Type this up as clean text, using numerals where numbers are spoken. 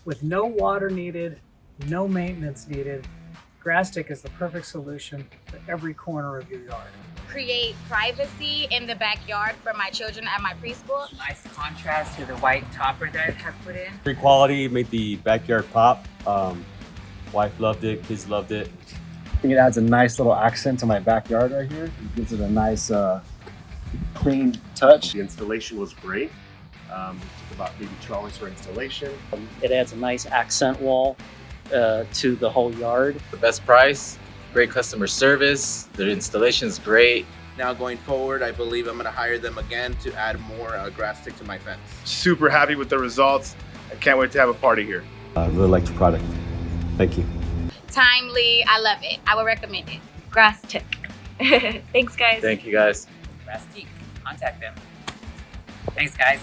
With no water needed, no maintenance needed, Grasstik is the perfect solution for every corner of your yard. Create privacy in the backyard for my children at my preschool. Nice contrast to the white topper that I have put in. Great quality, made the backyard pop. Wife loved it, kids loved it. I think it adds a nice little accent to my backyard right here. It gives it a nice clean touch. The installation was great. It took about maybe 2 hours for installation. It adds a nice accent wall to the whole yard. The best price, great customer service, their installation is great. Now going forward, I believe I'm going to hire them again to add more Grasstik to my fence. Super happy with the results. I can't wait to have a party here. I really liked your product. Thank you. Timely, I love it. I would recommend it. Grasstik. Thanks, guys. Thank you guys. Grasstik, contact them. Thanks, guys.